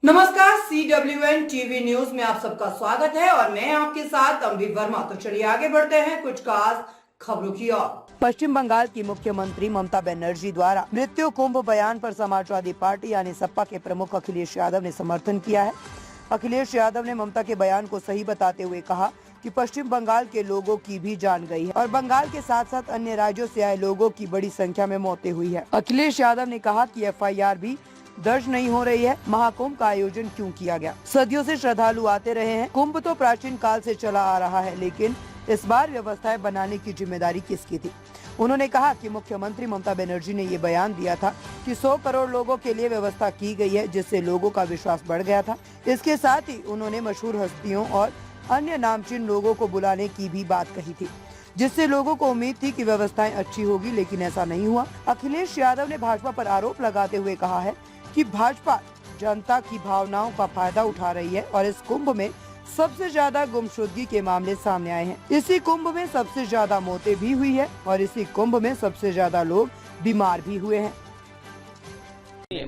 नमस्कार, CWN TV news में आप सबका स्वागत है और मैं आपके साथ अमृत वर्मा। तो चलिए आगे बढ़ते हैं कुछ खास खबरों की ओर। पश्चिम बंगाल की मुख्यमंत्री ममता बनर्जी द्वारा मृत्यु कुंभ बयान पर समाजवादी पार्टी यानी सपा के प्रमुख अखिलेश यादव ने समर्थन किया है। अखिलेश यादव ने ममता के बयान को सही बताते हुए कहा कि पश्चिम बंगाल के लोगों की भी जान गई है और बंगाल के साथ साथ अन्य राज्यों से आए लोगों की बड़ी संख्या में मौतें हुई है। अखिलेश यादव ने कहा कि FIR भी दर्ज नहीं हो रही है। महाकुंभ का आयोजन क्यों किया गया? सदियों से श्रद्धालु आते रहे हैं। कुंभ तो प्राचीन काल से चला आ रहा है, लेकिन इस बार व्यवस्थाएं बनाने की जिम्मेदारी किसकी थी? उन्होंने कहा कि मुख्यमंत्री ममता बनर्जी ने ये बयान दिया था कि 100 करोड़ लोगों के लिए व्यवस्था की गई है, जिससे लोगों का विश्वास बढ़ गया था। इसके साथ ही उन्होंने मशहूर हस्तियों और अन्य नामचीन लोगों को बुलाने की भी बात कही थी, जिससे लोगों को उम्मीद थी कि व्यवस्थाएं अच्छी होगी, लेकिन ऐसा नहीं हुआ। अखिलेश यादव ने भाजपा पर आरोप लगाते हुए कहा है कि भाजपा जनता की भावनाओं का फायदा उठा रही है और इस कुंभ में सबसे ज्यादा गुमशुदगी के मामले सामने आए हैं। इसी कुंभ में सबसे ज्यादा मौतें भी हुई है और इसी कुंभ में सबसे ज्यादा लोग बीमार भी हुए हैं।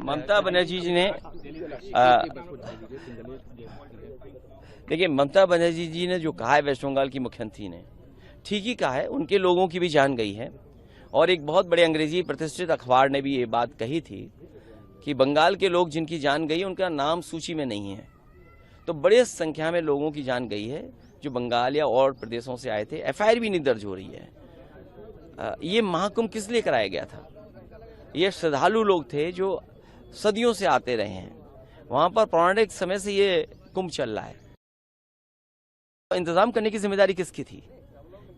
ममता बनर्जी जी ने देखिए, ममता बनर्जी जी ने जो कहा है वेस्ट बंगाल की मुख्यमंत्री ने ठीक ही कहा है। उनके लोगों की भी जान गई है और एक बहुत बड़े अंग्रेजी प्रतिष्ठित अखबार ने भी ये बात कही थी कि बंगाल के लोग जिनकी जान गई है उनका नाम सूची में नहीं है। तो बड़े संख्या में लोगों की जान गई है जो बंगाल या और प्रदेशों से आए थे। FIR भी नहीं दर्ज हो रही है। ये महाकुंभ किस लिए कराया गया था? ये श्रद्धालु लोग थे जो सदियों से आते रहे हैं। वहां पर पौराणिक समय से ये कुंभ चल रहा है। इंतजाम करने की जिम्मेदारी किसकी थी?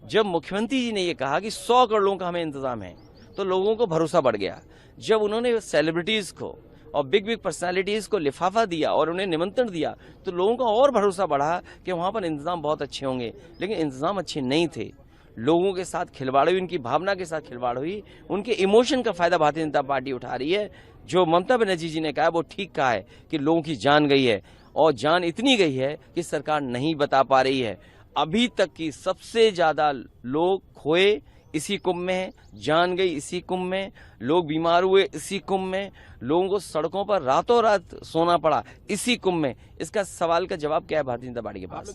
जब मुख्यमंत्री जी ने ये कहा कि 100 करोड़ लोगों का हमें इंतजाम है, तो लोगों को भरोसा बढ़ गया। जब उन्होंने सेलिब्रिटीज को और बिग पर्सनालिटीज को लिफाफा दिया और उन्हें निमंत्रण दिया, तो लोगों का और भरोसा बढ़ा कि वहां पर इंतजाम बहुत अच्छे होंगे। लेकिन इंतजाम अच्छे नहीं थे। लोगों के साथ खिलवाड़ हुई, उनकी भावना के साथ खिलवाड़ हुई, उनके इमोशन का फायदा भारतीय जनता पार्टी उठा रही है। जो ममता बनर्जी जी ने कहा वो ठीक कहा है कि लोगों की जान गई है और जान इतनी गई है कि सरकार नहीं बता पा रही है। अभी तक की सबसे ज्यादा लोग खोए इसी कुंभ में है, जान गई इसी कुंभ में, लोग बीमार हुए इसी कुंभ में, लोगों को सड़कों पर रातों रात सोना पड़ा इसी कुंभ में। इसका सवाल का जवाब क्या है भारतीय जनता पार्टी के पास?